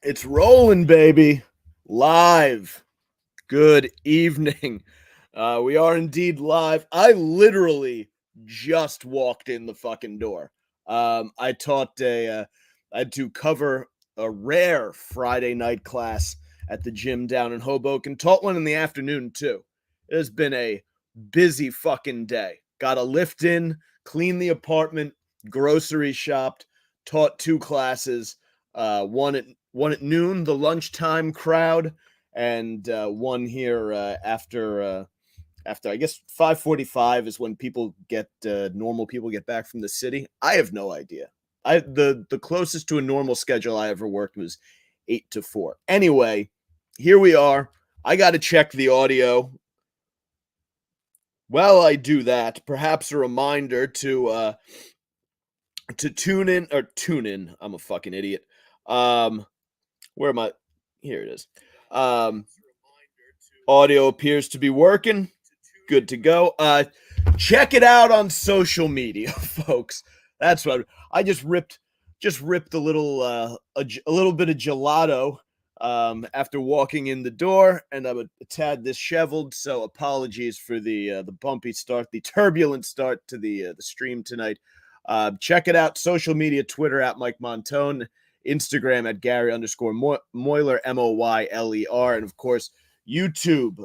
It's rolling, baby. Live. Good evening. We are indeed live. I literally just walked in the fucking door. I taught I had to cover a rare Friday night class at the gym down in Hoboken. Taught one in the afternoon too. It has been a busy fucking day. Got a lift in, cleaned the apartment, grocery shopped, taught two classes. One at noon, the lunchtime crowd, and one here after I guess 5:45 is when people get normal people get back from the city. I have no idea. The closest to a normal schedule I ever worked was 8 to 4. Anyway, here we are. I got to check the audio. While I do that, perhaps a reminder to tune in. I'm a fucking idiot. Where am I? Here it is. Um, Audio appears to be working. Good to go. Check it out on social media, folks. That's what I just ripped a little bit of gelato after walking in the door, and I'm a tad disheveled. So apologies for the bumpy start, the turbulent start to the stream tonight. Check it out. Social media: Twitter at Mike Montone, Instagram at Gary underscore Moyler, Moyler, and of course YouTube,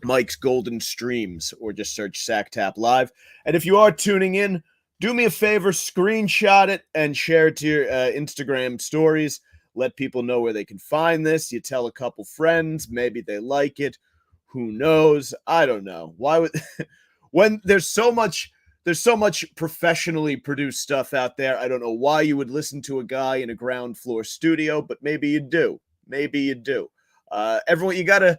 Mike's Golden Streams, or just search Sacktap Live. And if you are tuning in, do me a favor, screenshot it and share it to your Instagram stories. Let people know where they can find this. You tell a couple friends, maybe they like it. Who knows? I don't know. Why would when there's so much professionally produced stuff out there. I don't know why you would listen to a guy in a ground floor studio, but maybe you do. Maybe you do. Everyone, you gotta,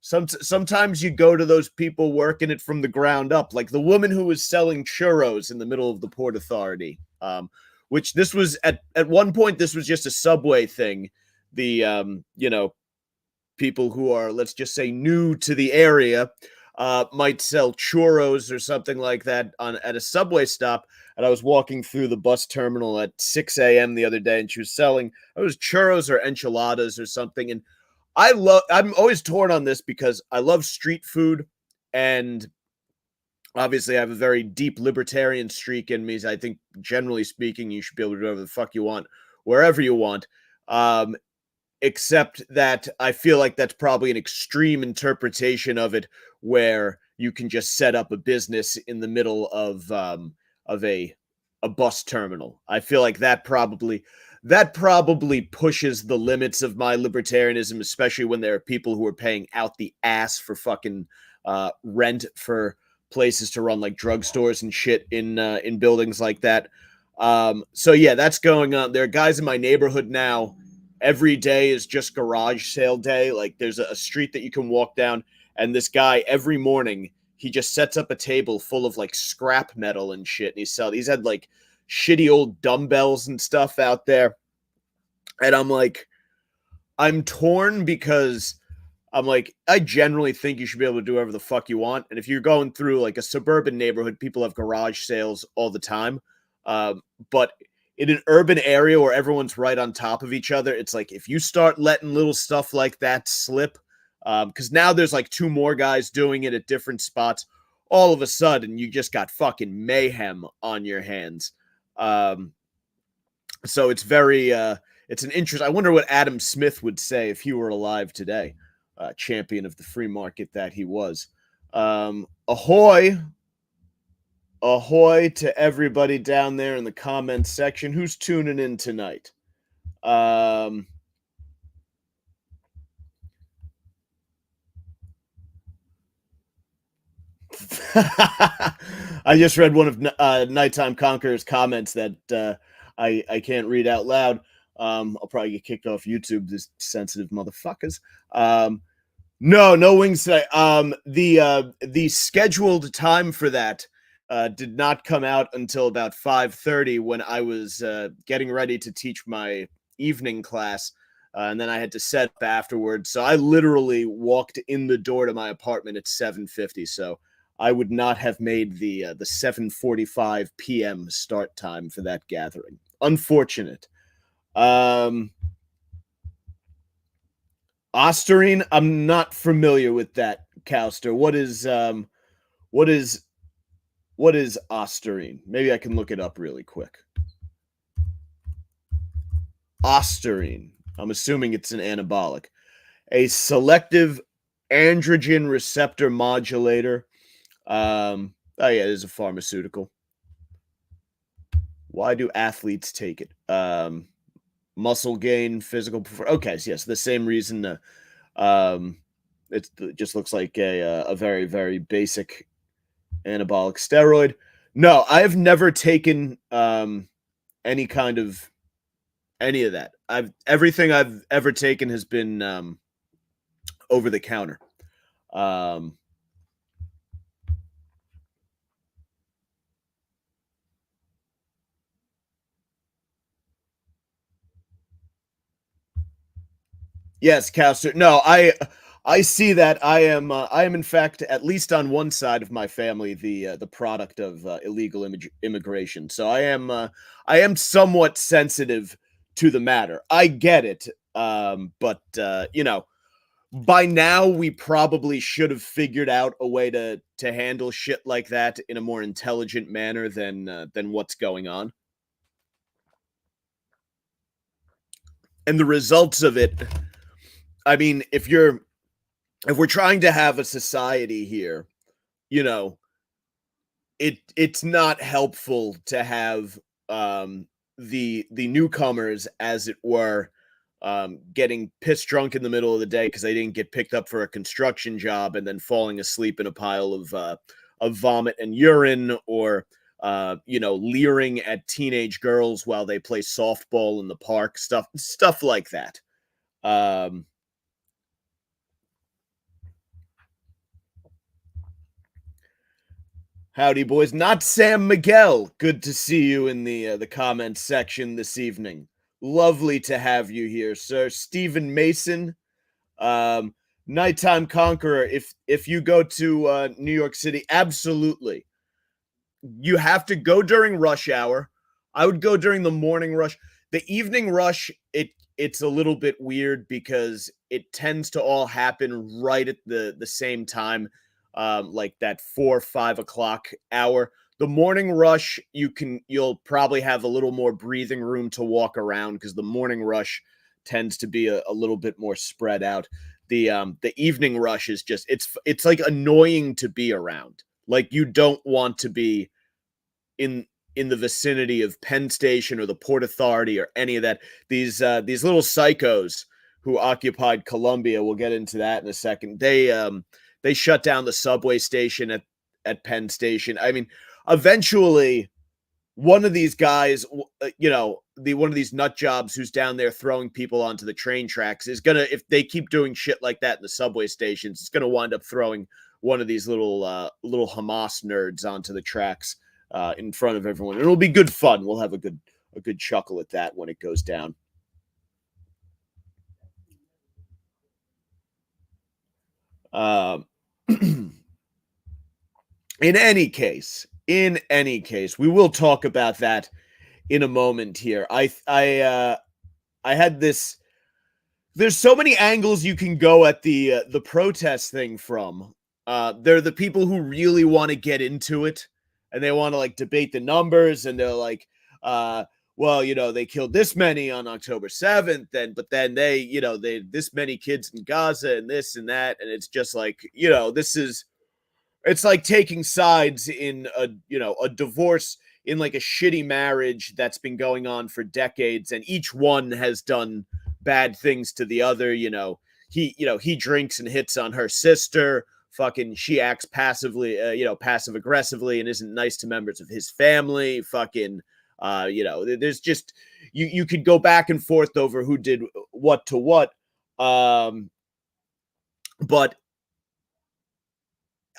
sometimes you go to those people working it from the ground up, like the woman who was selling churros in the middle of the Port Authority. Which this was at one point, this was just a subway thing. The people who are, let's just say, new to the area might sell churros or something like that at a subway stop. And I was walking through the bus terminal at 6 a.m. the other day, and she was selling, it was churros or enchiladas or something. And I'm always torn on this because I love street food, and obviously I have a very deep libertarian streak in me. So I think, generally speaking, you should be able to do whatever the fuck you want, wherever you want. Except that I feel like that's probably an extreme interpretation of it, where you can just set up a business in the middle of a bus terminal. I feel like that probably pushes the limits of my libertarianism, especially when there are people who are paying out the ass for fucking rent for places to run, like drugstores and shit in buildings like that. So yeah, that's going on. There are guys in my neighborhood now. Every day is just garage sale day. Like, there's a street that you can walk down, and this guy every morning, he just sets up a table full of like scrap metal and shit, and he's had like shitty old dumbbells and stuff out there. And I'm torn because I'm like, I generally think you should be able to do whatever the fuck you want. And if you're going through like a suburban neighborhood, people have garage sales all the time. But in an urban area where everyone's right on top of each other, it's like if you start letting little stuff like that slip, because now there's like two more guys doing it at different spots, all of a sudden you just got fucking mayhem on your hands. So it's an interest. I wonder what Adam Smith would say if he were alive today, champion of the free market that he was. Ahoy, ahoy to everybody down there in the comments section. Who's tuning in tonight? I just read one of Nighttime Conqueror's comments that I can't read out loud. I'll probably get kicked off YouTube, this sensitive motherfuckers. No wings today. The scheduled time for that did not come out until about 5:30 when I was getting ready to teach my evening class, and then I had to set up afterwards. So I literally walked in the door to my apartment at 7:50. So I would not have made the 7:45 p.m. start time for that gathering. Unfortunate. Um, Osterine, I'm not familiar with that, Cowster. What is what is Osterine? Maybe I can look it up really quick. Osterine. I'm assuming it's an anabolic. A selective androgen receptor modulator. Oh yeah, it is a pharmaceutical. Why do athletes take it? Muscle gain, physical. Okay, so yes, the same reason. Um, it just looks like a very very basic anabolic steroid. No, I've never taken any kind of any of that. I've everything I've ever taken has been over the counter. Um, yes, Caster. No, I see that. I am in fact at least on one side of my family the product of illegal immigration. So I am somewhat sensitive to the matter. I get it. But you know, by now we probably should have figured out a way to handle shit like that in a more intelligent manner than what's going on. And the results of it, I mean, if we're trying to have a society here, you know, it's not helpful to have the newcomers, as it were, getting pissed drunk in the middle of the day because they didn't get picked up for a construction job and then falling asleep in a pile of vomit and urine, or you know, leering at teenage girls while they play softball in the park, stuff like that. Um, Howdy, boys. Not Sam Miguel. Good to see you in the comments section this evening. Lovely to have you here, sir. Stephen Mason, um, Nighttime Conqueror. If you go to New York City, absolutely, you have to go during rush hour. I would go during the morning rush. The evening rush, it's a little bit weird because it tends to all happen right at the same time, like that 4 or 5 o'clock hour. The morning rush, you'll probably have a little more breathing room to walk around because the morning rush tends to be a little bit more spread out. The evening rush is just it's like annoying to be around. Like you don't want to be in in the vicinity of Penn Station or the Port Authority or any of that. These little psychos who occupied Columbia, we'll get into that in a second. They shut down the subway station at Penn Station. I mean, eventually one of these guys, you know, the one of these nut jobs who's down there throwing people onto the train tracks is gonna, if they keep doing shit like that in the subway stations, it's gonna wind up throwing one of these little Hamas nerds onto the tracks in front of everyone. It'll be good fun. We'll have a good chuckle at that when it goes down. Um, in any case, we will talk about that in a moment here. I had this. There's so many angles you can go at the protest thing from. They're the people who really want to get into it, and they want to like debate the numbers, and they're like, well, you know, they killed this many on October 7th, and but then they, you know, they this many kids in Gaza and this and that, and it's just like, you know, this is it's like taking sides in a, you know, a divorce in like a shitty marriage that's been going on for decades, and each one has done bad things to the other. You know, he drinks and hits on her sister. Fucking, she acts passively, you know, passive aggressively, and isn't nice to members of his family. Fucking, you know, there's just you could go back and forth over who did what to what. Um, but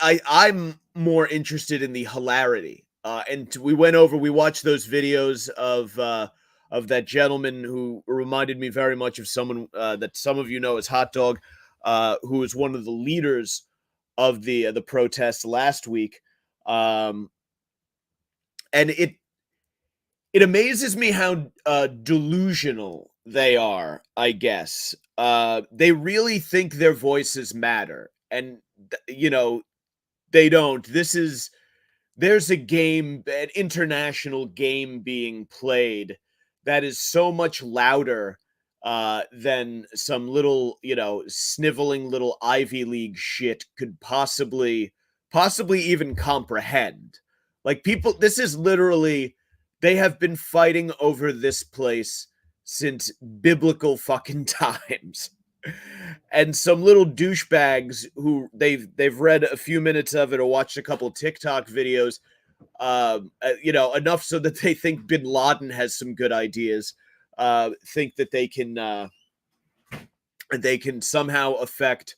I'm more interested in the hilarity. And we watched those videos of that gentleman who reminded me very much of someone that some of you know as Hot Dog, who was one of the leaders of the protests last week. Um, and it amazes me how delusional They are, I guess. They really think their voices matter, and they don't. There's a game, an international game being played that is so much louder than some little, sniveling little Ivy League shit could possibly even comprehend. Like people, this is literally, they have been fighting over this place since biblical fucking times. And some little douchebags who they've read a few minutes of it or watched a couple TikTok videos, enough so that they think Bin Laden has some good ideas, think that they can somehow affect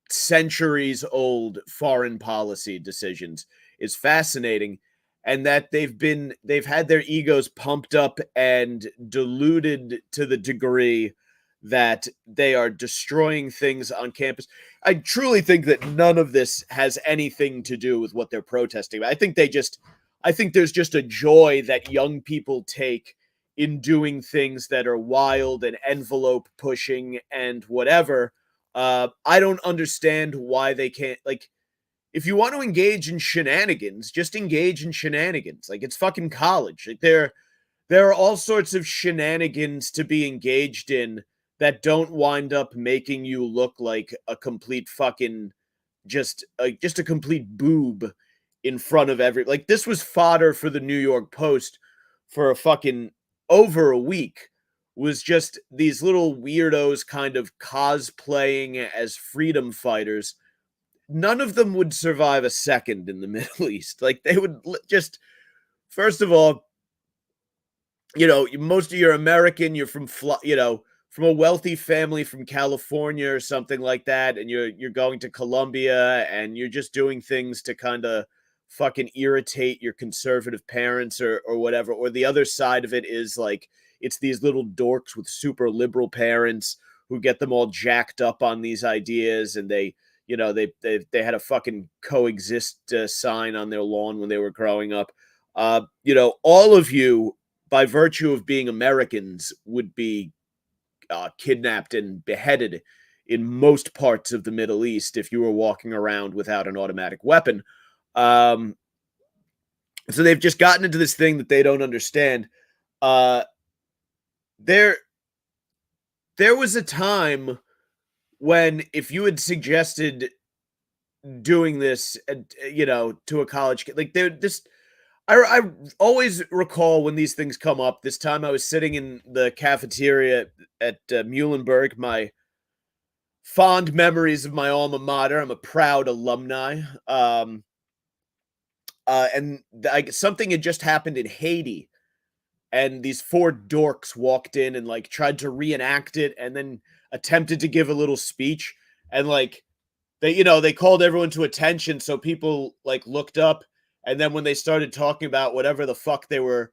centuries old foreign policy decisions is fascinating, and that they've had their egos pumped up and diluted to the degree that they are destroying things on campus. I truly think that none of this has anything to do with what they're protesting. I think there's just a joy that young people take in doing things that are wild and envelope pushing and whatever. I don't understand why they can't, like, if you want to engage in shenanigans, just engage in shenanigans. Like, it's fucking college. Like, there are all sorts of shenanigans to be engaged in that don't wind up making you look like a complete fucking just a complete boob in front of every, like, this was fodder for the New York Post for a fucking over a week, was just these little weirdos kind of cosplaying as freedom fighters. None of them would survive a second in the Middle East. Like, they would just, first of all, most of you're American, you're from a wealthy family from California or something like that, and you're going to Colombia and you're just doing things to kind of fucking irritate your conservative parents or whatever. Or the other side of it is like it's these little dorks with super liberal parents who get them all jacked up on these ideas, and they had a fucking coexist sign on their lawn when they were growing up. All of you, by virtue of being Americans, would be kidnapped and beheaded in most parts of the Middle East if you were walking around without an automatic weapon. Um, so they've just gotten into this thing that they don't understand. Uh, there, there was a time when if you had suggested doing this, to a college kid, like I always recall when these things come up. This time I was sitting in the cafeteria at Muhlenberg, my fond memories of my alma mater. I'm a proud alumni. And something had just happened in Haiti, and these four dorks walked in and like tried to reenact it, and then attempted to give a little speech, and like they called everyone to attention, so people like looked up, and then when they started talking about whatever the fuck they were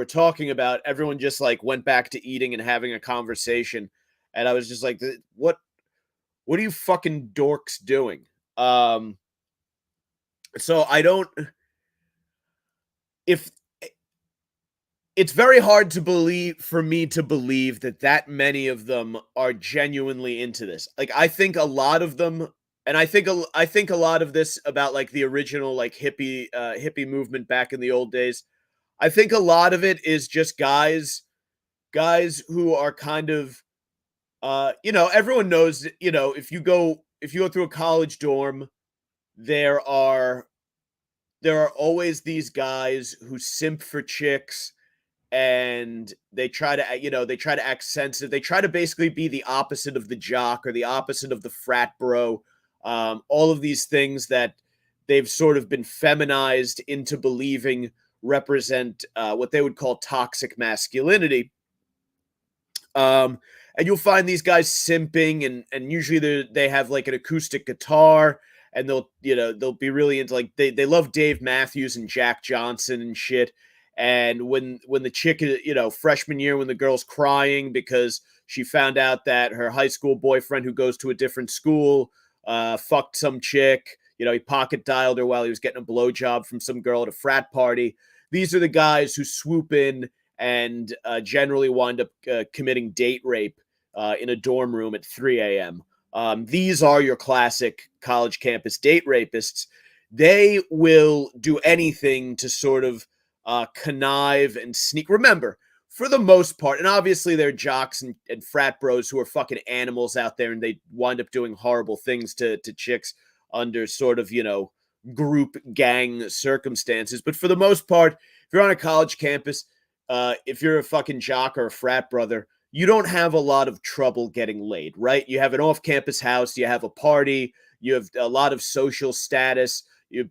talking about, everyone just like went back to eating and having a conversation, and I was just like, what are you fucking dorks doing? So I don't, if it's very hard to believe, for me to believe that many of them are genuinely into this. Like, I think a lot of them, and I think a lot of this about like the original like hippie movement back in the old days. I think a lot of it is just guys who are kind of everyone knows, if you go through a college dorm, there are always these guys who simp for chicks, and they try to act sensitive. They try to basically be the opposite of the jock or the opposite of the frat bro. All of these things that they've sort of been feminized into believing represent what they would call toxic masculinity. um and you'll find these guys simping, and usually they have like an acoustic guitar, and they'll be really into, like, they love Dave Matthews and Jack Johnson and shit. And when the chick is, freshman year, when the girl's crying because she found out that her high school boyfriend, who goes to a different school, fucked some chick, he pocket dialed her while he was getting a blowjob from some girl at a frat party. These are the guys who swoop in and generally wind up committing date rape in a dorm room at 3 a.m. These are your classic college campus date rapists. They will do anything to sort of connive and sneak. Remember, for the most part, and obviously they're jocks and frat bros who are fucking animals out there, and they wind up doing horrible things to chicks under sort of, group gang circumstances. But for the most part, if you're on a college campus, if you're a fucking jock or a frat brother, you don't have a lot of trouble getting laid, right? You have an off-campus house, you have a party, you have a lot of social status, you're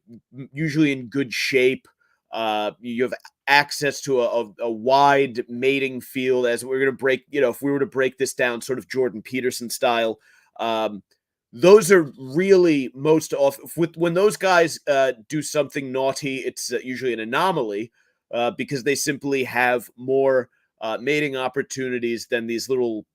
usually in good shape, you have access to a wide mating field. As we're going to break, if we were to break this down sort of Jordan Peterson style, those are really most often when those guys do something naughty, it's usually an anomaly because they simply have more mating opportunities than these little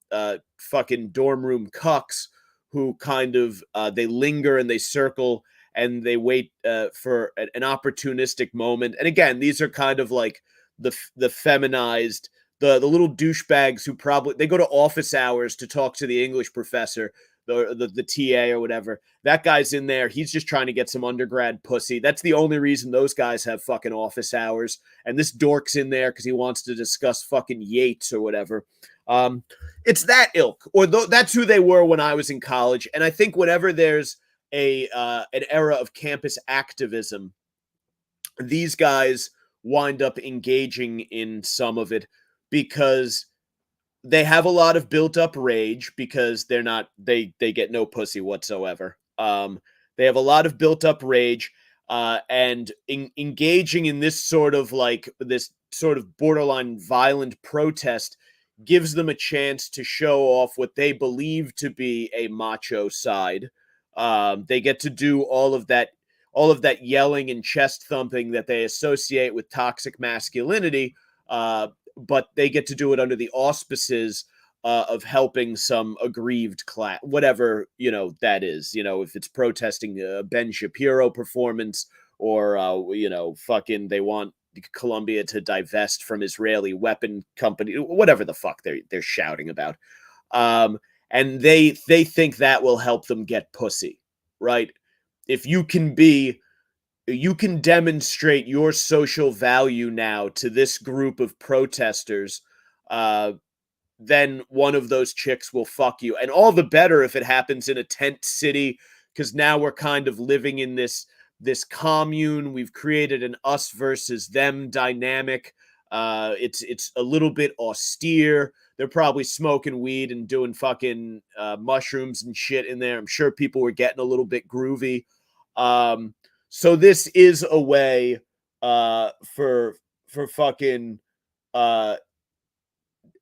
fucking dorm room cucks who kind of they linger and they circle and they wait for an opportunistic moment. And again, these are kind of like the feminized, the little douchebags who probably they go to office hours to talk to the English professor, the TA or whatever. That guy's in there. He's just trying to get some undergrad pussy. That's the only reason those guys have fucking office hours. And this dork's in there because he wants to discuss fucking Yates or whatever. It's that ilk, or that's who they were when I was in college. And I think whenever there's an era of campus activism, these guys wind up engaging in some of it because they have a lot of built up rage because they get no pussy whatsoever. They have a lot of built up rage, and engaging in this sort of borderline violent protest gives them a chance to show off what they believe to be a macho side. They get to do all of that yelling and chest thumping that they associate with toxic masculinity, but they get to do it under the auspices of helping some aggrieved class, whatever that is. If it's protesting a Ben Shapiro performance, or fucking they want Colombia to divest from Israeli weapon company, whatever the fuck they're shouting about. And they think that will help them get pussy, right? If you can demonstrate your social value now to this group of protesters, then one of those chicks will fuck you. And all the better if it happens in a tent city, because now we're kind of living in this commune. We've created an us versus them dynamic. It's a little bit austere. They're probably smoking weed and doing fucking mushrooms and shit in there. I'm sure people were getting a little bit groovy. So this is a way for fucking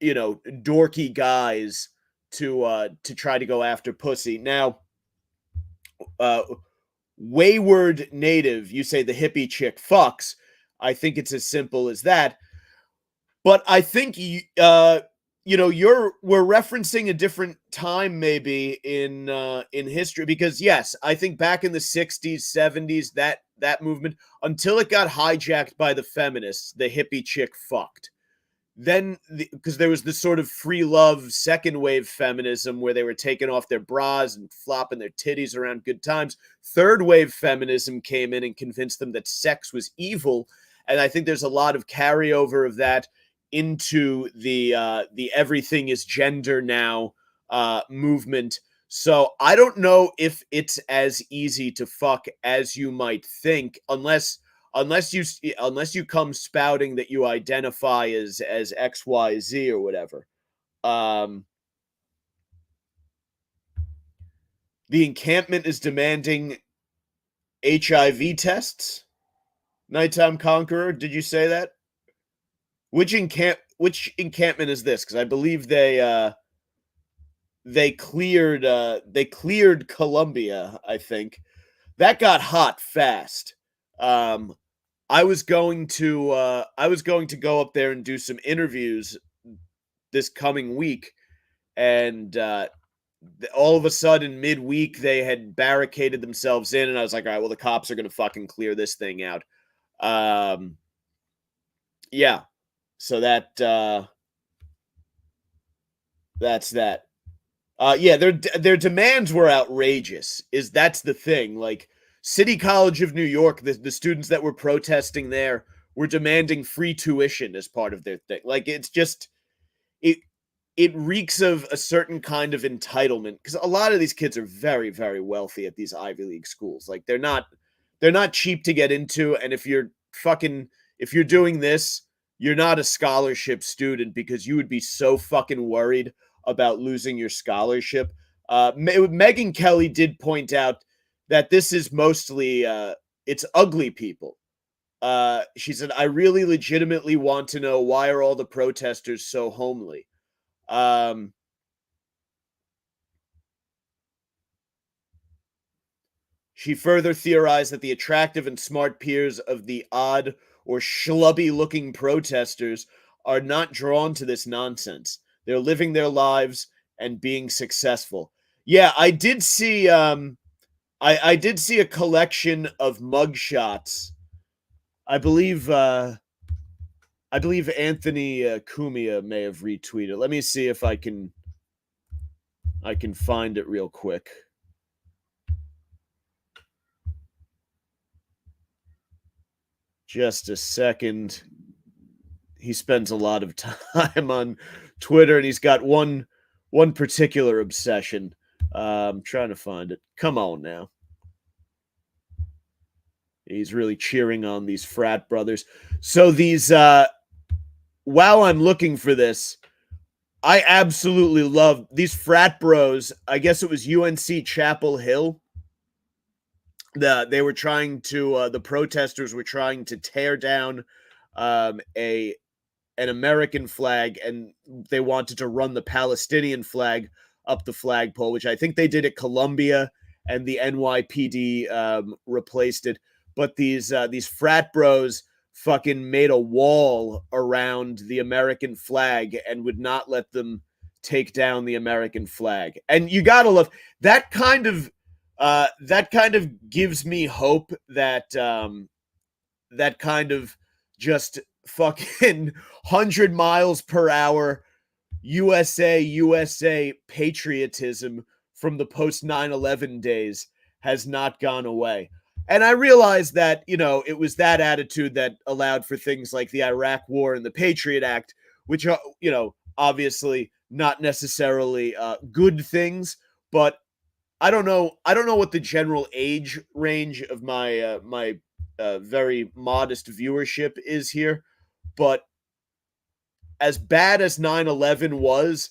dorky guys to try to go after pussy. Now, wayward native, you say the hippie chick fucks. I think it's as simple as that. But I think we're referencing a different time maybe in history, because yes, I think back in the 60s, 70s, that movement, until it got hijacked by the feminists, the hippie chick fucked. Then, because there was this sort of free love second wave feminism where they were taking off their bras and flopping their titties around good times. Third wave feminism came in and convinced them that sex was evil. And I think there's a lot of carryover of that into the everything is gender now movement. So I don't know if it's as easy to fuck as you might think, unless you come spouting that you identify as XYZ or whatever. The encampment is demanding HIV tests. Nighttime Conqueror, did you say that? Which encampment is this? Because I believe they cleared Colombia. I think that got hot fast. I was going to go up there and do some interviews this coming week, and all of a sudden midweek they had barricaded themselves in, and I was like, all right, well, the cops are going to fucking clear this thing out. Yeah. So that's that. Yeah, their demands were outrageous. That's the thing. Like City College of New York, the students that were protesting there were demanding free tuition as part of their thing. Like it's just it it reeks of a certain kind of entitlement because a lot of these kids are very very wealthy at these Ivy League schools. Like they're not cheap to get into, and if you're doing this, you're not a scholarship student because you would be so fucking worried about losing your scholarship. Megan Kelly did point out that this is mostly it's ugly people. She said, "I really legitimately want to know why are all the protesters so homely." Um, She further theorized that the attractive and smart peers of the odd or schlubby looking protesters are not drawn to this nonsense. They're living their lives and being successful. Yeah, I did see a collection of mugshots. I believe Anthony Cumia may have retweeted. Let me see if I can find it real quick. Just a second. He spends a lot of time on Twitter, and he's got one particular obsession. I'm trying to find it. Come on now. He's really cheering on these frat brothers. So these while I'm looking for this, I absolutely love these frat bros. I guess it was UNC Chapel Hill. The protesters were trying to tear down a an American flag, and they wanted to run the Palestinian flag up the flagpole, which I think they did at Columbia, and the NYPD replaced it. But these frat bros fucking made a wall around the American flag and would not let them take down the American flag. And you gotta love that kind of gives me hope that that kind of just fucking 100 miles per hour USA patriotism from the post 9/11 days has not gone away. And I realize that, it was that attitude that allowed for things like the Iraq War and the Patriot Act, which are, obviously not necessarily good things, but I don't know what the general age range of my very modest viewership is here, but as bad as 9/11 was,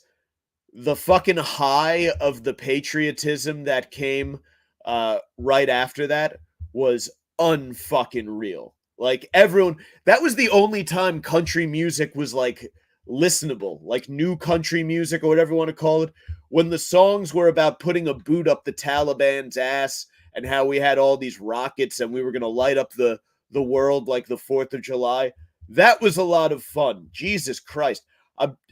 the fucking high of the patriotism that came right after that was unfucking real. Like everyone, that was the only time country music was like listenable, like new country music or whatever you want to call it, when the songs were about putting a boot up the Taliban's ass and how we had all these rockets and we were going to light up the world like the 4th of July. That was a lot of fun. Jesus Christ.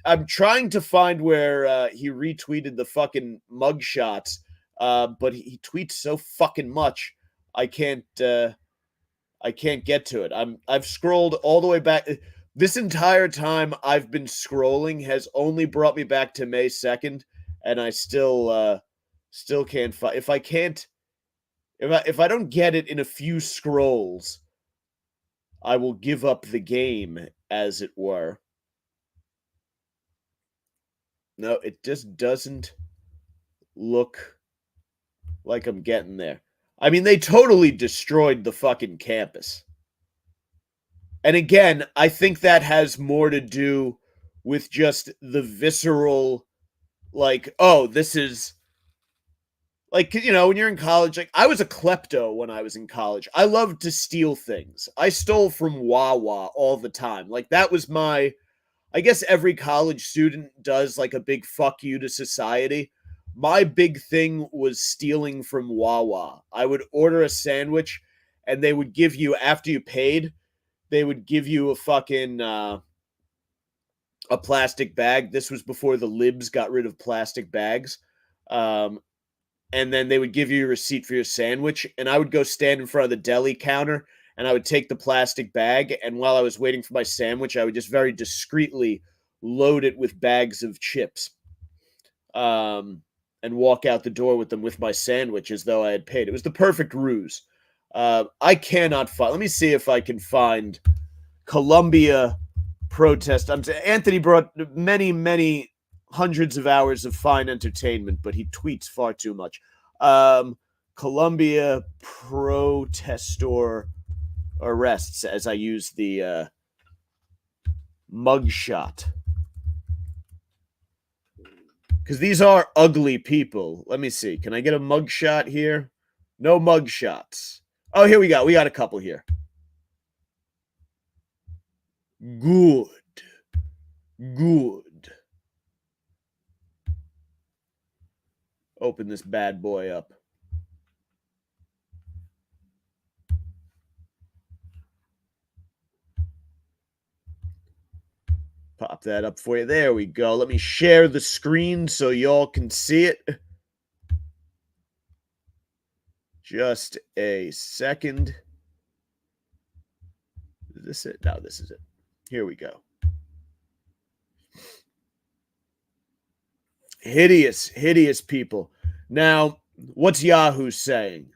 I'm trying to find where he retweeted the fucking mugshots, but he tweets so fucking much. I can't I can't get to it. I've scrolled all the way back. This entire time I've been scrolling has only brought me back to May 2nd, and I still can't find. If I don't get it in a few scrolls, I will give up the game, as it were. No, it just doesn't look like I'm getting there. I mean, they totally destroyed the fucking campus. And again, I think that has more to do with just the visceral, like, oh, this is like, when you're in college, like, I was a klepto when I was in college. I loved to steal things. I stole from Wawa all the time. Like, that was I guess every college student does like a big fuck you to society. My big thing was stealing from Wawa. I would order a sandwich and they would give you, after you paid, they would give you a fucking a plastic bag. This was before the libs got rid of plastic bags. And then they would give you a receipt for your sandwich, and I would go stand in front of the deli counter and I would take the plastic bag, and while I was waiting for my sandwich, I would just very discreetly load it with bags of chips, um, and walk out the door with them with my sandwich as though I had paid. It was the perfect ruse. I cannot find. Let me see if I can find Columbia protest. Anthony brought many, many hundreds of hours of fine entertainment, but he tweets far too much. Columbia protestor arrests as I use the mugshot. Because these are ugly people. Let me see. Can I get a mugshot here? No mugshots. Oh, here we go. We got a couple here. Good. Good. Open this bad boy up. Pop that up for you. There we go. Let me share the screen so y'all can see it. Just a second. Is this it? No, this is it. Here we go. Hideous, hideous people. Now, what's Yahoo saying?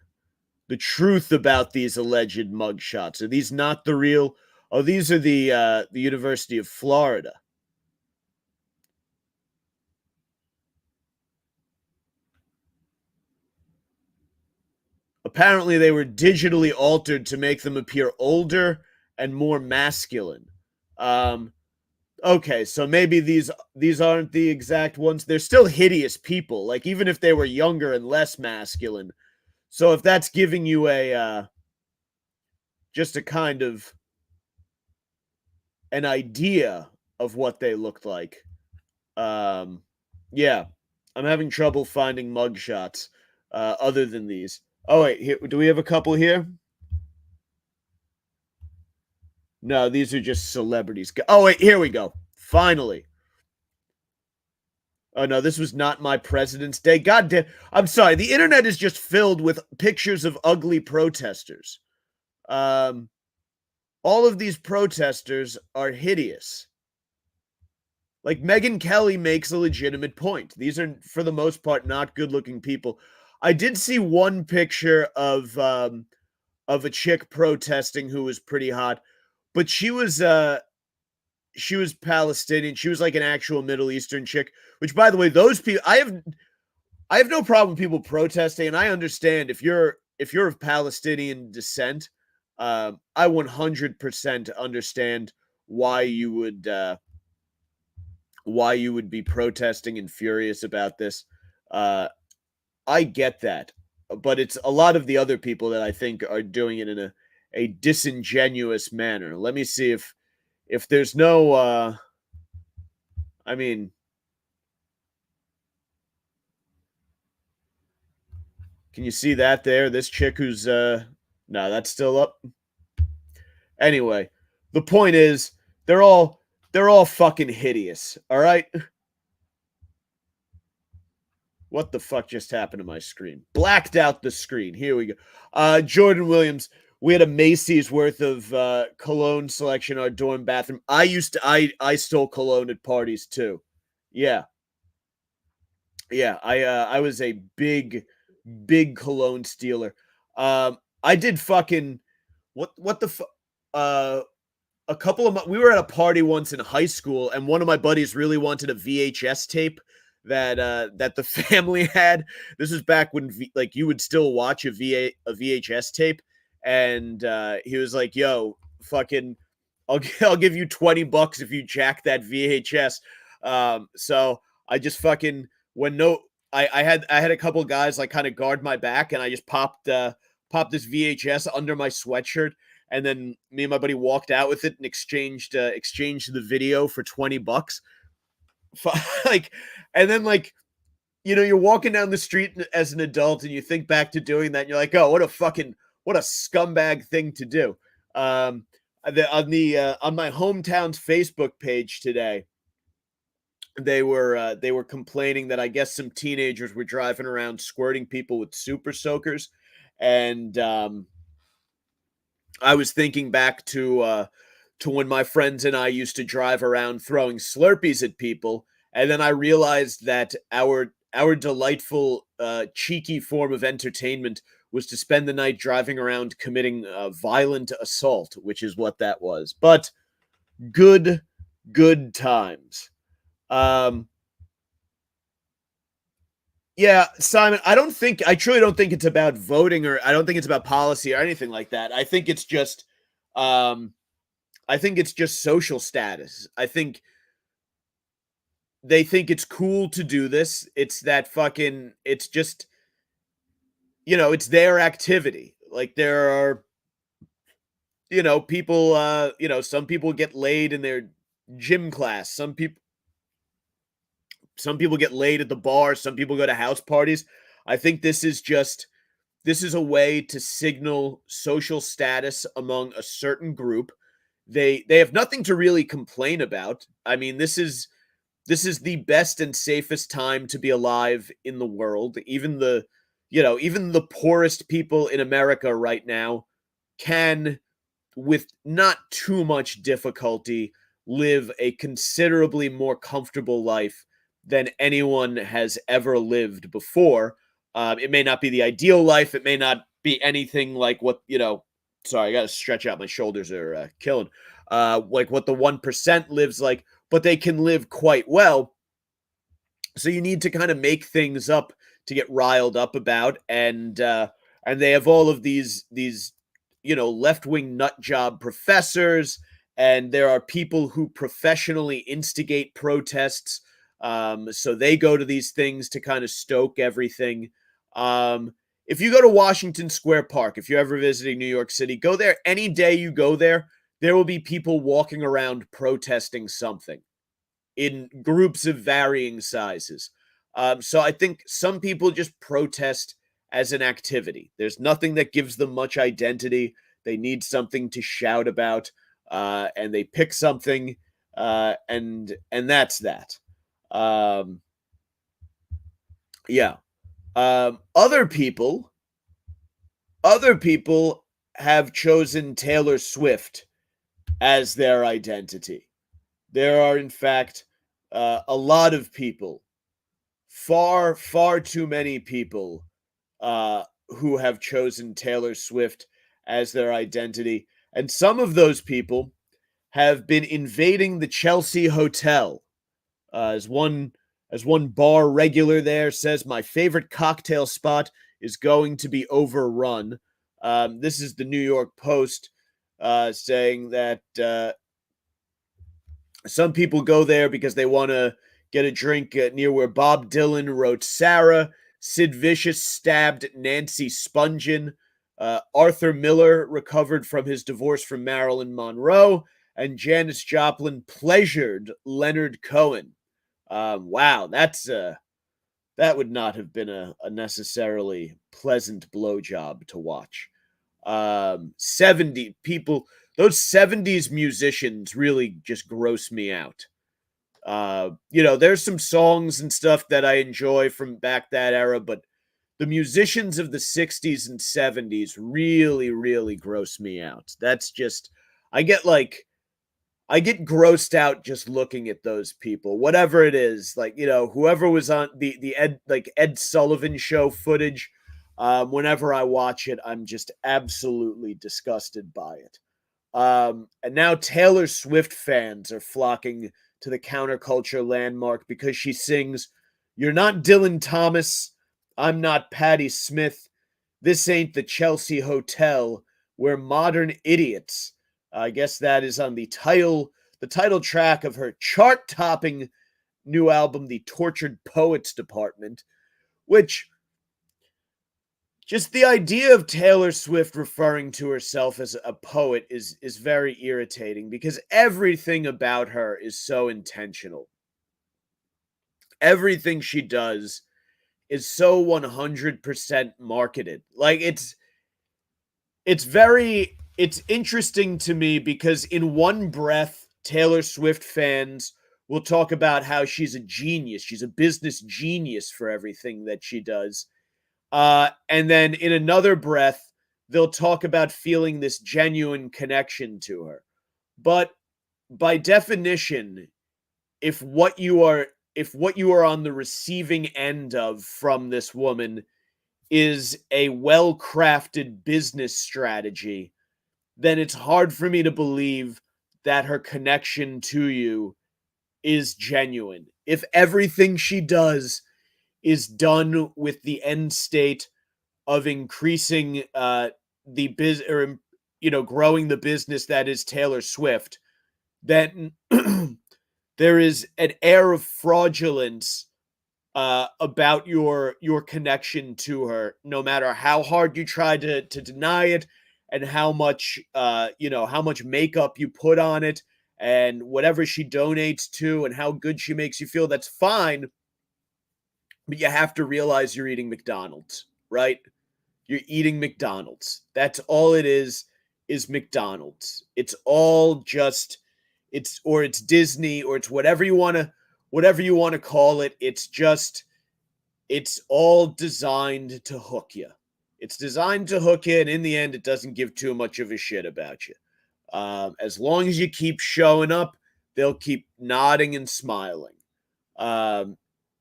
The truth about these alleged mugshots. Are these not the real? Oh, these are the University of Florida. Apparently, they were digitally altered to make them appear older and more masculine. Okay, so maybe these aren't the exact ones. They're still hideous people. Like even if they were younger and less masculine. So if that's giving you a just a kind of an idea of what they looked like, yeah, I'm having trouble finding mugshots other than these. Oh wait, here, do we have a couple here? No, these are just celebrities. Oh wait, here we go. Finally. Oh no, this was not my President's Day. God damn. I'm sorry. The internet is just filled with pictures of ugly protesters. Um, all of these protesters are hideous. Like Megyn Kelly makes a legitimate point. These are, for the most part, not good-looking people. I did see one picture of a chick protesting who was pretty hot, but she was Palestinian. She was like an actual Middle Eastern chick. Which, by the way, those people, I have no problem with people protesting, and I understand if you're of Palestinian descent. I 100% understand why you would be protesting and furious about this. I get that, but it's a lot of the other people that I think are doing it in a disingenuous manner. Let me see if there's no. I mean, can you see that there? This chick who's no, that's still up. Anyway, the point is they're all fucking hideous. All right. What the fuck just happened to my screen? Blacked out the screen. Here we go. Jordan Williams. We had a Macy's worth of cologne selection in our dorm bathroom. I stole cologne at parties too. Yeah. Yeah. I was a big cologne stealer. I did fucking what the fuck a couple of we were at a party once in high school, and one of my buddies really wanted a VHS tape that the family had. This was back when like you would still watch a VHS tape, and he was like, "Yo, fucking, I'll give you $20 if you jack that VHS." So I just fucking when no. I had a couple guys like kind of guard my back, and I just popped this VHS under my sweatshirt, and then me and my buddy walked out with it and exchanged the video for $20. Like, and then like you're walking down the street as an adult and you think back to doing that and you're like, oh, what a scumbag thing to do. On my hometown's Facebook page today, they were complaining that I guess some teenagers were driving around squirting people with super soakers, and I was thinking back to when my friends and I used to drive around throwing Slurpees at people, and then I realized that our delightful, cheeky form of entertainment was to spend the night driving around committing violent assault, which is what that was. But good, good times. Um, yeah, Simon, I truly don't think it's about voting, or I don't think it's about policy or anything like that. Um, I think it's just social status. I think they think it's cool to do this. It's that fucking, it's just, it's their activity. Like there are, people, some people get laid in their gym class. Some people get laid at the bar. Some people go to house parties. I think this is a way to signal social status among a certain group. They have nothing to really complain about. I mean, this is the best and safest time to be alive in the world. Even the poorest people in America right now can, with not too much difficulty, live a considerably more comfortable life than anyone has ever lived before. It may not be the ideal life. It may not be anything like what. Sorry, I got to stretch out. My shoulders are killing. Like what the 1% lives like, but they can live quite well. So you need to kind of make things up to get riled up about, and they have all of these left wing nut job professors, and there are people who professionally instigate protests. So they go to these things to kind of stoke everything. If you go to Washington Square Park, if you're ever visiting New York City, go there. Any day you go there will be people walking around protesting something in groups of varying sizes. So I think some people just protest as an activity. There's nothing that gives them much identity. They need something to shout about, and they pick something, and that's that. Um, yeah. Other people have chosen Taylor Swift as their identity. There are, in fact, a lot of people, far, far too many people, who have chosen Taylor Swift as their identity. And some of those people have been invading the Chelsea Hotel. As one bar regular there says, my favorite cocktail spot is going to be overrun. This is the New York Post saying that some people go there because they want to get a drink near where Bob Dylan wrote Sarah. Sid Vicious stabbed Nancy Spungen. Arthur Miller recovered from his divorce from Marilyn Monroe. And Janis Joplin pleasured Leonard Cohen. Wow, that would not have been a necessarily pleasant blowjob to watch. 70 people, those 70s musicians really just gross me out. There's some songs and stuff that I enjoy from back that era, but the musicians of the 60s and 70s really, really gross me out. That's just, I get like, I get grossed out just looking at those people, whatever it is. Like, whoever was on the Ed Sullivan show footage, whenever I watch it, I'm just absolutely disgusted by it. And now Taylor Swift fans are flocking to the counterculture landmark because she sings, "You're not Dylan Thomas, I'm not Patti Smith. This ain't the Chelsea Hotel. We're modern idiots." I guess that is on the title track of her chart-topping new album, The Tortured Poets Department, which, just the idea of Taylor Swift referring to herself as a poet is very irritating because everything about her is so intentional. Everything she does is so 100% marketed. Like it's interesting to me because in one breath Taylor Swift fans will talk about how she's a genius. She's a business genius for everything that she does. And then in another breath, they'll talk about feeling this genuine connection to her. But by definition, if what you are if what you are on the receiving end of from this woman is a well-crafted business strategy, then it's hard for me to believe that her connection to you is genuine. If everything she does is done with the end state of increasing the biz or growing the business that is Taylor Swift, then there is an air of fraudulence about your connection to her, no matter how hard you try to deny it, and how much how much makeup you put on it, and whatever she donates to, and how good she makes you feel. That's fine, but you have to realize you're eating McDonald's, right? You're eating McDonald's. That's all it is McDonald's. It's all just it's Disney, or it's whatever you want to call it. It's all designed to hook you. It's designed to hook you, and in the end, it doesn't give too much of a shit about you. As long as you keep showing up, they'll keep nodding and smiling. And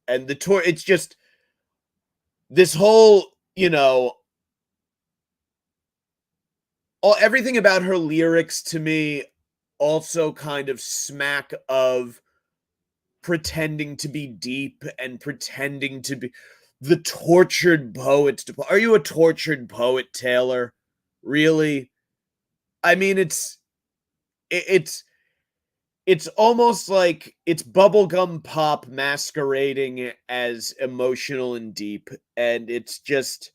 the tour, it's just this whole, everything about her lyrics to me also kind of smack of pretending to be deep and pretending to be the tortured poet. Are you a tortured poet, Taylor? Really? I mean, it's almost like it's bubblegum pop masquerading as emotional and deep, and it's just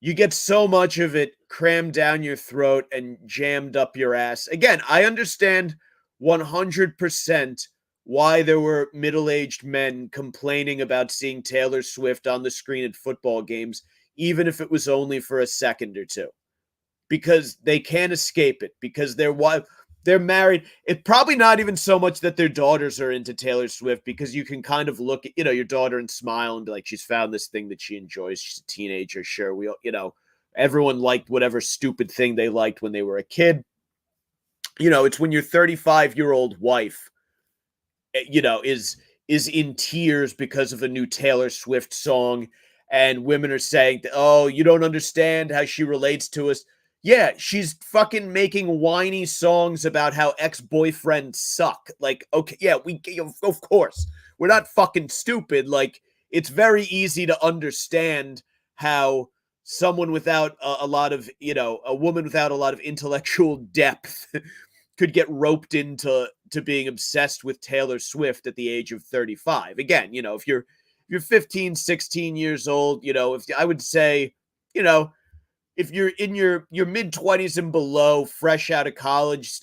you get so much of it crammed down your throat and jammed up your ass. Again, I understand 100% why there were middle-aged men complaining about seeing Taylor Swift on the screen at football games, even if it was only for a second or two, because they can't escape it, because they're married. It's probably not even so much that their daughters are into Taylor Swift, because you can kind of look at, your daughter and smile and be like, she's found this thing that she enjoys. She's a teenager. Sure. Everyone liked whatever stupid thing they liked when they were a kid. It's when your 35-year-old wife, is in tears because of a new Taylor Swift song, and women are saying, oh, you don't understand how she relates to us. Yeah, she's fucking making whiny songs about how ex-boyfriends suck. Like, okay, yeah, of course. We're not fucking stupid. Like, it's very easy to understand how someone without a lot of, a woman without a lot of intellectual depth could get roped into being obsessed with Taylor Swift at the age of 35. Again, if you're 15, 16 years old, if I would say, if you're in your mid 20s and below, fresh out of college,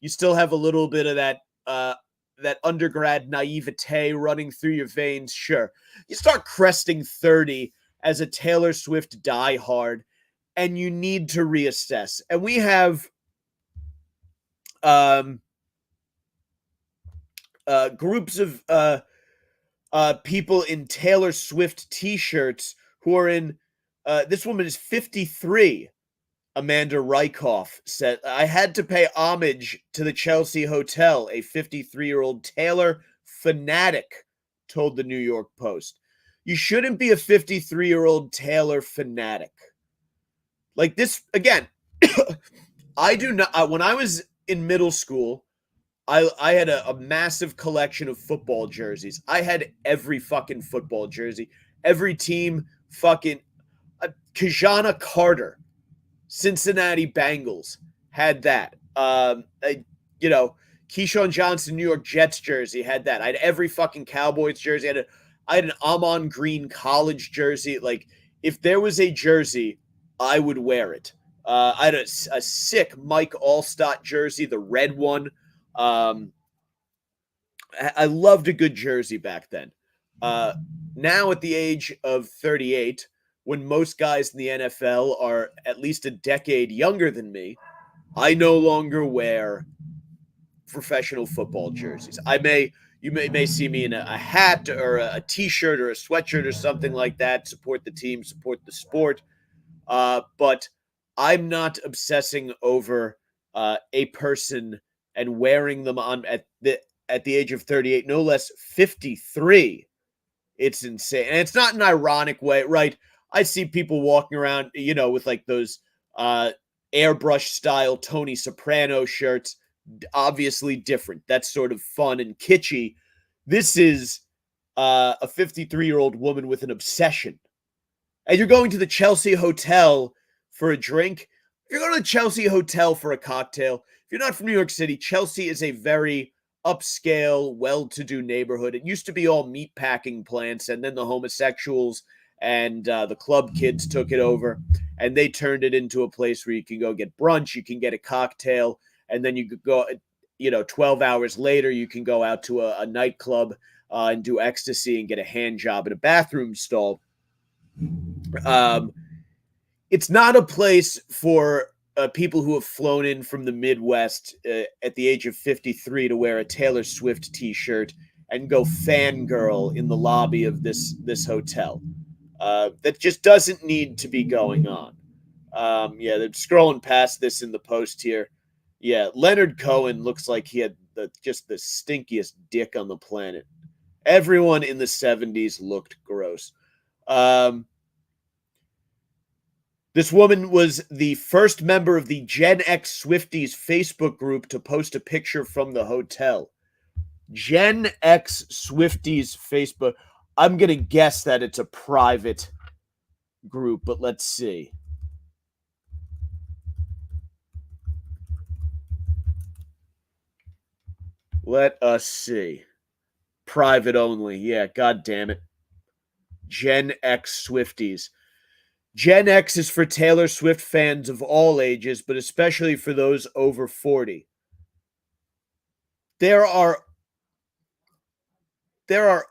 you still have a little bit of that undergrad naivete running through your veins. Sure. You start cresting 30 as a Taylor Swift diehard, and you need to reassess. And we have groups of people in Taylor Swift t-shirts who are in this woman is 53. Amanda Rykoff said, I had to pay homage to the Chelsea Hotel, a 53-year-old Taylor fanatic told the New York Post. You shouldn't be a 53-year-old Taylor fanatic. Like this, again, I do not, when I was in middle school, I had a massive collection of football jerseys. I had every fucking football jersey. Every team, fucking Kajana Carter, Cincinnati Bengals, had that. Keyshawn Johnson, New York Jets jersey, had that. I had every fucking Cowboys jersey. I had an Amon Green college jersey. Like, if there was a jersey, I would wear it. I had a sick Mike Allstott jersey, the red one. I loved a good jersey back then. Now at the age of 38, when most guys in the NFL are at least a decade younger than me, I no longer wear professional football jerseys. You may see me in a hat or a t-shirt or a sweatshirt or something like that. Support the team, support the sport. But I'm not obsessing over a person and wearing them on at the age of 38, no less 53. It's insane. And it's not an ironic way, right? I see people walking around, with like those uh airbrush style Tony Soprano shirts, obviously different. That's sort of fun and kitschy. This is a 53-year-old woman with an obsession. And you're going to the Chelsea Hotel for a drink. If you're going to the Chelsea Hotel for a cocktail, if you're not from New York City, Chelsea is a very upscale, well-to-do neighborhood. It used to be all meatpacking plants, and then the homosexuals and the club kids took it over, and they turned it into a place where you can go get brunch, you can get a cocktail, and then you could go, 12 hours later, you can go out to a nightclub and do ecstasy and get a hand job at a bathroom stall. It's not a place for people who have flown in from the Midwest at the age of 53 to wear a Taylor Swift t-shirt and go fangirl in the lobby of this hotel. That just doesn't need to be going on. Yeah, they're scrolling past this in the post here. Yeah, Leonard Cohen looks like he had just the stinkiest dick on the planet. Everyone in the 70s looked gross. This woman was the first member of the Gen X Swifties Facebook group to post a picture from the hotel. Gen X Swifties Facebook. I'm going to guess that it's a private group, but let's see. Let us see. Private only. Yeah, god damn it. Gen X Swifties. Gen X is for Taylor Swift fans of all ages, but especially for those over 40. There are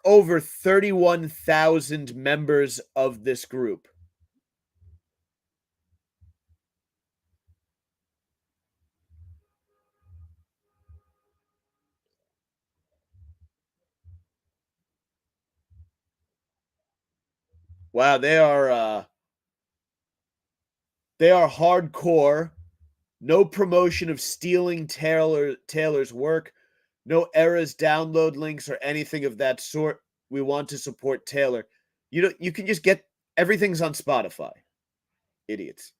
over 31,000 members of this group. Wow, they are hardcore. No promotion of stealing Taylor's work. No Eras download links or anything of that sort. We want to support Taylor. You can just get everything's on Spotify. Idiots.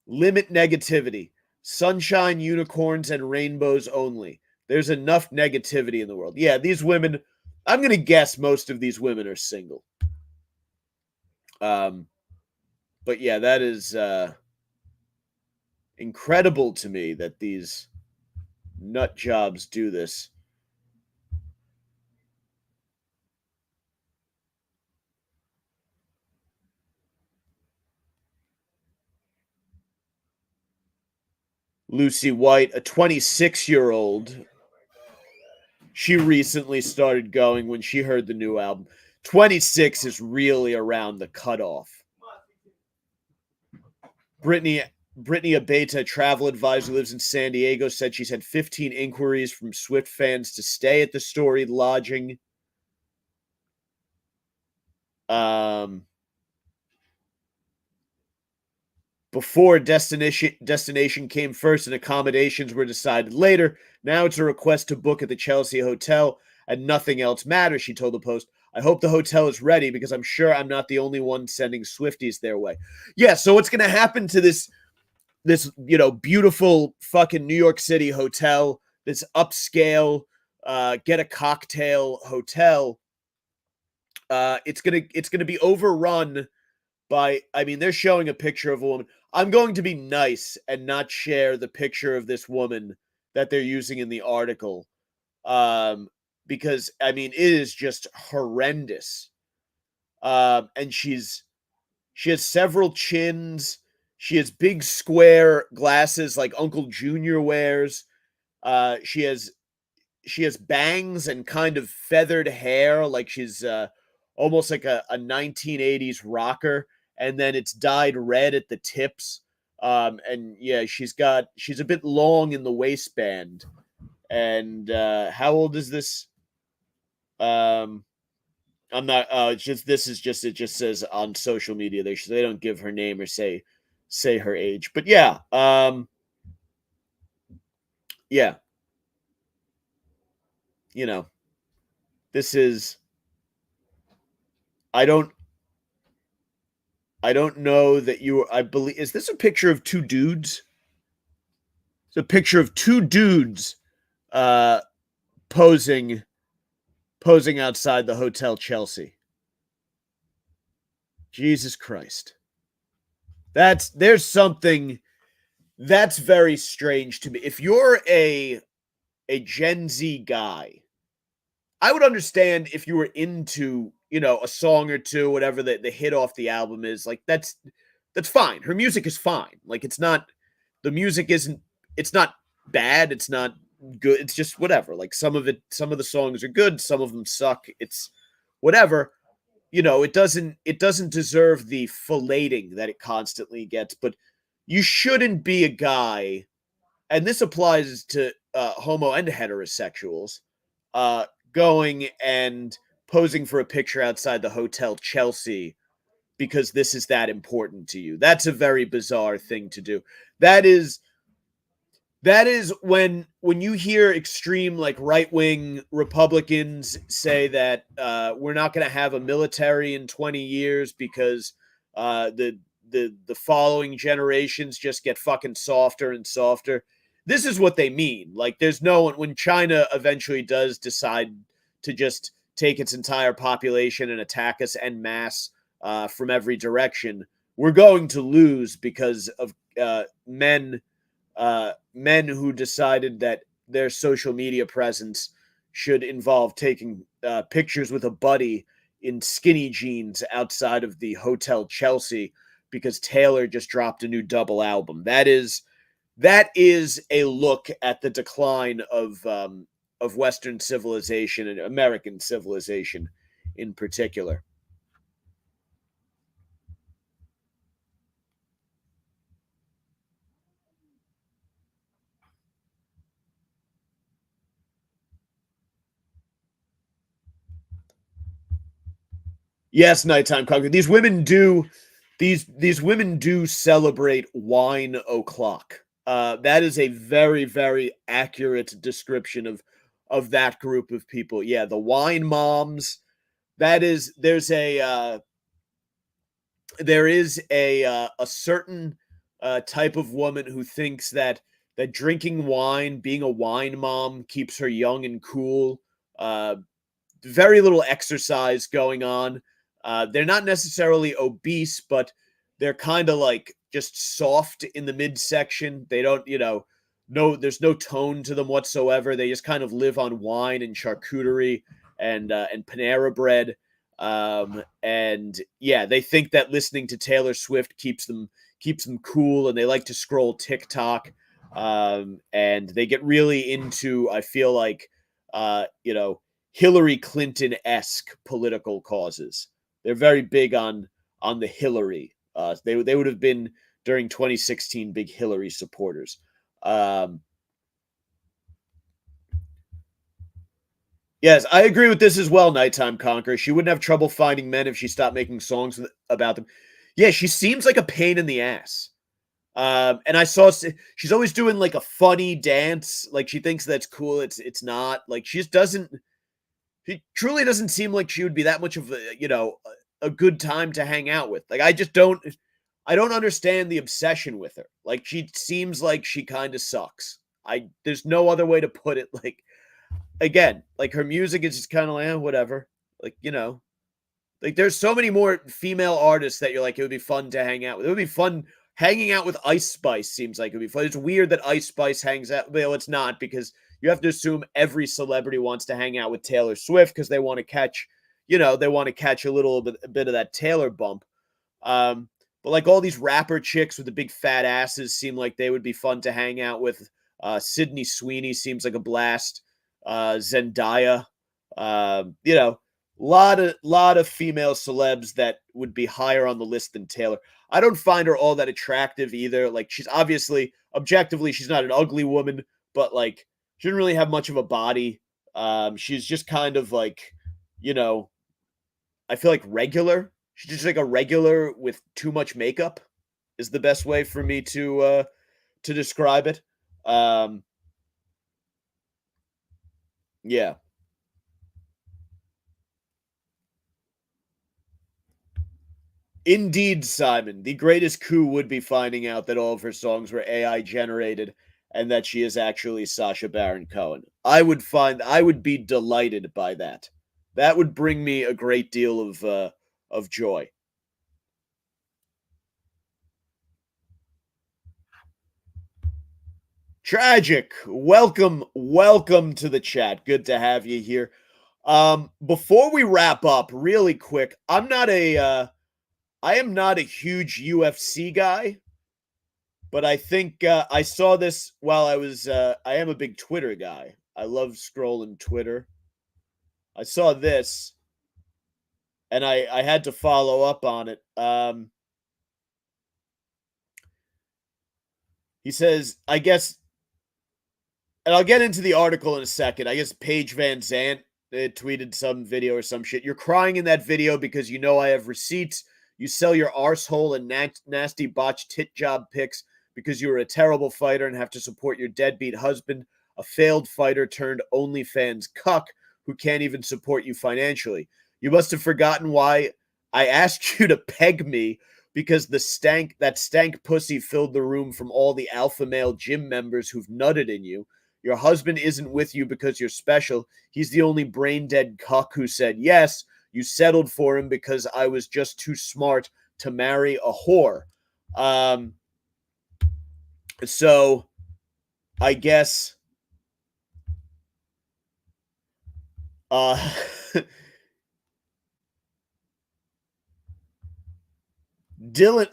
Limit negativity. Sunshine, unicorns, and rainbows only. There's enough negativity in the world. Yeah, these women, I'm going to guess most of these women are single. But yeah, that is incredible to me that these nut jobs do this. Lucy White, a 26-year-old, she recently started going when she heard the new album. 26 is really around the cutoff. Brittany Abeta, travel advisor, lives in San Diego, said she's had 15 inquiries from Swift fans to stay at the storied lodging. Before destination came first and accommodations were decided later. Now it's a request to book at the Chelsea Hotel and nothing else matters, she told the Post. I hope the hotel is ready because I'm sure I'm not the only one sending Swifties their way. Yeah, so what's going to happen to this beautiful fucking New York City hotel, this upscale get a cocktail hotel? It's gonna be overrun by, I mean, they're showing a picture of a woman. I'm going to be nice and not share the picture of this woman that they're using in the article. Because I mean, it is just horrendous. And she has several chins. She has big square glasses like Uncle Junior wears. She has bangs and kind of feathered hair, like she's almost like a 1980s rocker, and then it's dyed red at the tips. And yeah, she's a bit long in the waistband. And how old is this? I'm not. It's just, this is just, it just says on social media they don't give her name or say say her age. But yeah, yeah, you know, this is I don't I don't know that you I believe is this a picture of two dudes? It's a picture of two dudes uh posing posing outside the Hotel Chelsea. Jesus Christ. There's something that's very strange to me. If you're a Gen Z guy, I would understand if you were into, a song or two, whatever the hit off the album is. Like that's fine. Her music is fine. Like it's not the music isn't it's not bad, it's not good. It's just whatever. Like some of the songs are good, some of them suck. It's whatever. It doesn't deserve the filleting that it constantly gets, but you shouldn't be a guy, and this applies to homo and heterosexuals, uh, going and posing for a picture outside the Hotel Chelsea because this is that important to you. That's a very bizarre thing to do. That is when you hear extreme like right wing Republicans say that we're not going to have a military in 20 years because the following generations just get fucking softer and softer. This is what they mean. Like there's no one when China eventually does decide to just take its entire population and attack us en masse from every direction. We're going to lose because of men who decided that their social media presence should involve taking pictures with a buddy in skinny jeans outside of the Hotel Chelsea because Taylor just dropped a new double album. That is a look at the decline of Western civilization and American civilization in particular. Yes, nighttime cocktail. These women do celebrate wine o'clock. That is a very very accurate description of that group of people. Yeah, the wine moms. That is there is a certain type of woman who thinks that drinking wine, being a wine mom, keeps her young and cool. Uh, Very little exercise going on. They're not necessarily obese, but they're kind of like just soft in the midsection. They don't, no, there's no tone to them whatsoever. They just kind of live on wine and charcuterie and Panera bread. And yeah, they think that listening to Taylor Swift keeps them cool, and they like to scroll TikTok. And they get really into, I feel like, Hillary Clinton esque political causes. They're very big on the Hillary. They would have been during 2016 big Hillary supporters. Um, yes, I agree with this as well. Nighttime Conqueror. She wouldn't have trouble finding men if she stopped making songs about them. Yeah, she seems like a pain in the ass. And I saw she's always doing like a funny dance. Like she thinks that's cool. It's not like she just doesn't. She truly doesn't seem like she would be that much of a good time to hang out with. Like I don't understand the obsession with her. Like she seems like she kind of sucks. There's no other way to put it. Like again, like her music is just kind of like whatever. Like like there's so many more female artists that you're like it would be fun to hang out with. It would be fun hanging out with Ice Spice. Seems like it would be fun. It's weird that Ice Spice hangs out. Well, it's not because you have to assume every celebrity wants to hang out with Taylor Swift because they want to catch, they want to catch a bit of that Taylor bump. But like all these rapper chicks with the big fat asses seem like they would be fun to hang out with. Sydney Sweeney seems like a blast. Zendaya, lot of female celebs that would be higher on the list than Taylor. I don't find her all that attractive either. Like she's obviously objectively she's not an ugly woman, but like she didn't really have much of a body. She's just kind of like, you know, I feel like regular. She's just like a regular with too much makeup is the best way for me to describe it. Um, yeah. Indeed, Simon. The greatest coup would be finding out that all of her songs were AI generated and that she is actually Sacha Baron Cohen. I would be delighted by that. That would bring me a great deal of joy. Tragic. Welcome to the chat. Good to have you here. Before we wrap up, really quick, I am not a huge UFC guy, but I think I saw this while I am a big Twitter guy. I love scrolling Twitter. I saw this and I had to follow up on it. He says, I guess, and I'll get into the article in a second. I guess Paige Van Zant tweeted some video or some shit. You're crying in that video because you know I have receipts. You sell your arsehole and nasty botched tit job pics because you were a terrible fighter and have to support your deadbeat husband, a failed fighter turned OnlyFans cuck who can't even support you financially. You must have forgotten why I asked you to peg me because that stank pussy filled the room from all the alpha male gym members who've nutted in you. Your husband isn't with you because you're special. He's the only brain dead cuck who said yes. You settled for him because I was just too smart to marry a whore. So I guess Dylan,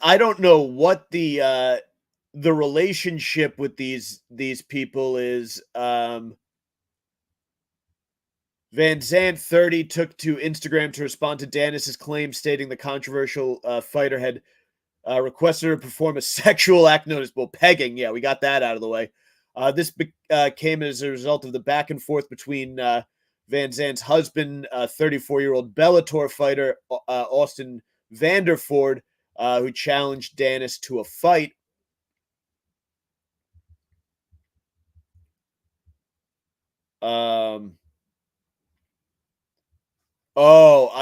I don't know what the relationship with these people is. Van Zant, 30, took to Instagram to respond to Dennis's claim, stating the controversial fighter had requested her to perform a sexual act known as pegging. Yeah, we got that out of the way. This came as a result of the back and forth between Van Zant's husband, 34-year-old Bellator fighter Austin Vanderford, who challenged Dennis to a fight.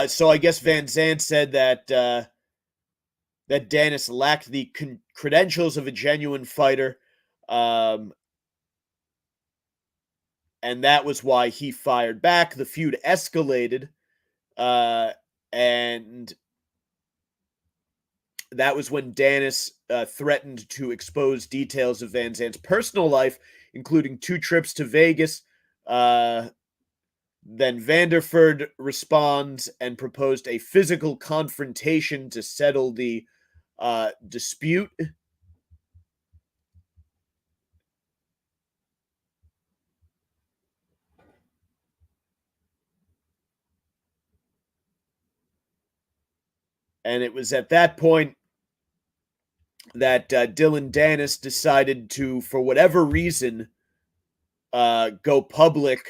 So I guess Van Zant said that Dennis lacked the credentials of a genuine fighter, and that was why he fired back. The feud escalated, and that was when Dennis threatened to expose details of Van Zant's personal life, including 2 trips to Vegas. Then Vanderford responds and proposed a physical confrontation to settle the dispute. And it was at that point that Dylan Dennis decided to, for whatever reason, go public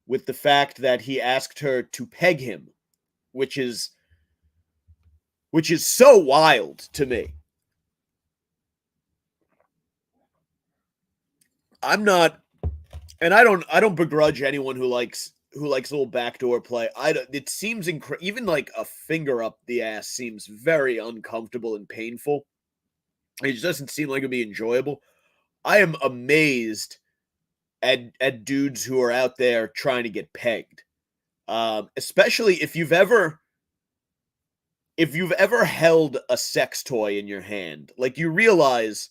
with the fact that he asked her to peg him, which is so wild to me. I'm not, and I don't begrudge anyone who likes a little backdoor play. It seems even like a finger up the ass seems very uncomfortable and painful. It just doesn't seem like it'd be enjoyable. I am amazed at dudes who are out there trying to get pegged, especially if you've ever held a sex toy in your hand. Like, you realize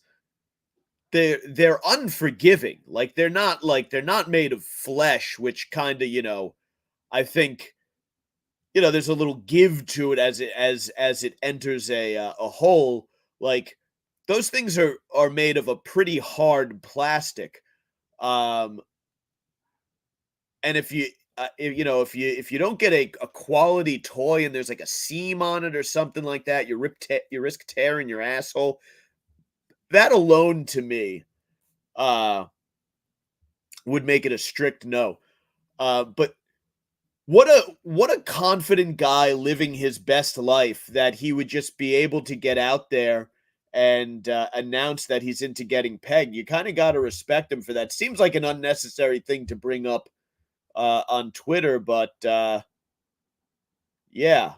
they're unforgiving. Like, they're not made of flesh, which kind of, I think, there's a little give to it as it enters a hole. Like, those things are made of a pretty hard plastic. And if you don't get a quality toy and there's like a seam on it or something like that, you risk tearing your asshole. That alone to me would make it a strict no. But what a confident guy living his best life that he would just be able to get out there and announce that he's into getting pegged, you kind of got to respect him for that. Seems like an unnecessary thing to bring up on Twitter, but yeah,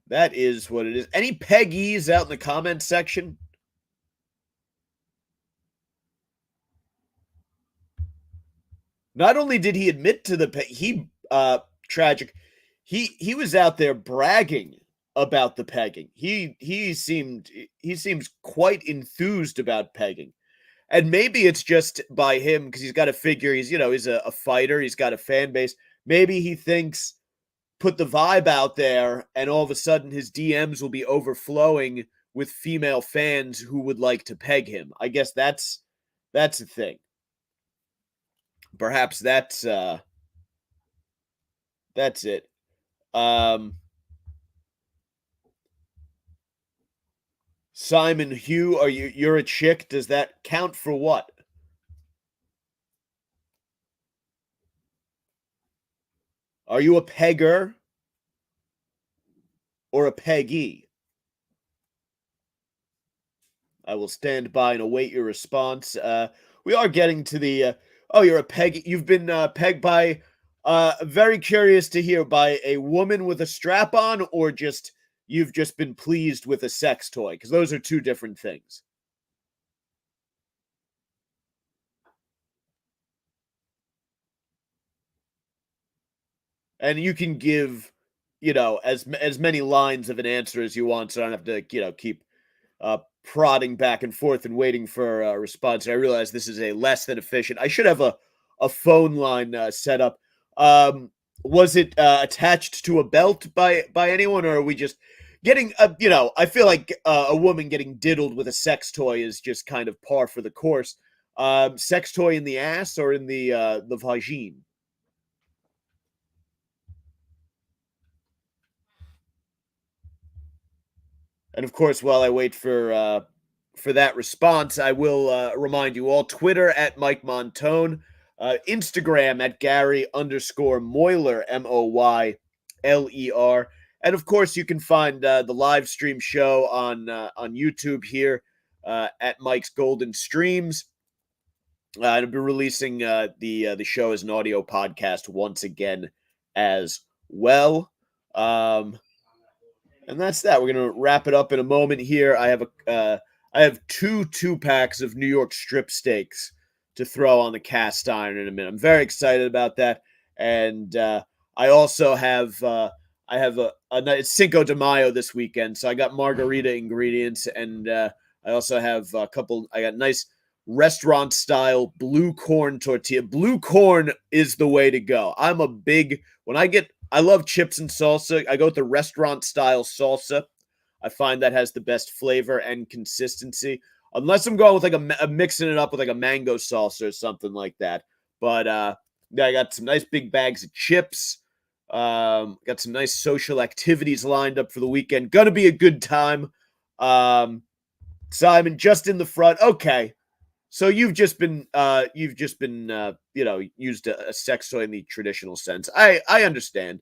that is what it is. Any peggies out in the comments section? Not only did he admit to the tragic, he was out there bragging about the pegging. He seems quite enthused about pegging. And maybe it's just by him because he's got to figure he's a fighter, he's got a fan base. Maybe he thinks put the vibe out there and all of a sudden his DMs will be overflowing with female fans who would like to peg him. I guess that's the thing. Perhaps that's it. Simon Hugh, you're a chick? Does that count for what? Are you a pegger or a peggy? I will stand by and await your response. We are getting to the oh, you're a peg. You've been pegged by very curious to hear by a woman with a strap on, or just you've just been pleased with a sex toy, because those are two different things. And you can give, as many lines of an answer as you want, so I don't have to, keep prodding back and forth and waiting for a response. And I realize this is a less than efficient. I should have a phone line set up. Was it attached to a belt by anyone, or are we just getting? I feel like a woman getting diddled with a sex toy is just kind of par for the course. Sex toy in the ass or in the vagine? And of course, while I wait for that response, I will remind you all: Twitter at Mike Montone, Instagram at Gary_Moyler Moyler, and of course, you can find the live stream show on YouTube here at Mike's Golden Streams. I'll be releasing the show as an audio podcast once again as well. And that's that. We're gonna wrap it up in a moment here. I have two packs of New York strip steaks to throw on the cast iron in a minute. I'm very excited about that, and I also have it's Cinco de Mayo this weekend, so I got margarita ingredients, and I also have a couple. I got nice restaurant style blue corn tortilla. Blue corn is the way to go. I love chips and salsa. I go with the restaurant style salsa. I find that has the best flavor and consistency. Unless I'm going with like mixing it up with like a mango salsa or something like that. But yeah, I got some nice big bags of chips. Got some nice social activities lined up for the weekend. Gonna be a good time. Simon, just in the front. Okay. So you've just been used a sex toy in the traditional sense. I understand,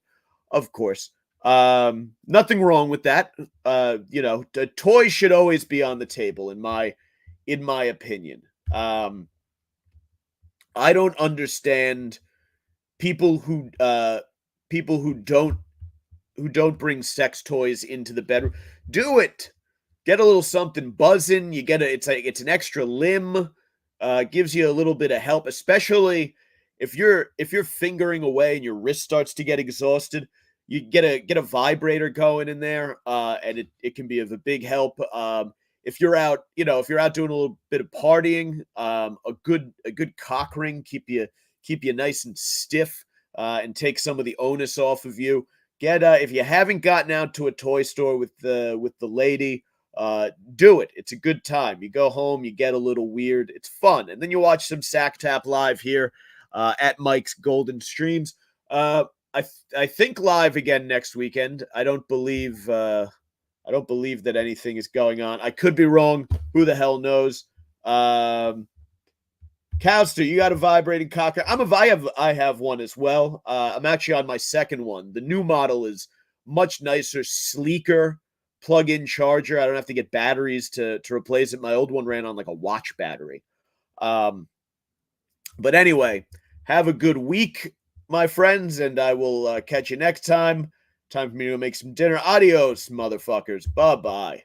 of course. Nothing wrong with that. The toy should always be on the table in my opinion. I don't understand people who don't bring sex toys into the bedroom. Do it. Get a little something buzzing. It's an extra limb. Gives you a little bit of help, especially if you're fingering away and your wrist starts to get exhausted. You get a vibrator going in there, and it can be of a big help. If you're out doing a little bit of partying, a good cock ring keep you nice and stiff, and take some of the onus off of you. If you haven't gotten out to a toy store with the lady, do it. It's a good time. You go home, you get a little weird. It's fun. And then you watch some Sacktap live here at Mike's Golden Streams. I think live again next weekend. I don't believe that anything is going on. I could be wrong. Who the hell knows? Cowster, you got a vibrating cocker. I have one as well. I'm actually on my second one. The new model is much nicer, sleeker, plug-in charger. I don't have to get batteries to replace it. My old one ran on like a watch battery. But anyway, have a good week, my friends, and I will catch you next time. Time for me to make some dinner. Adios, motherfuckers. Bye-bye.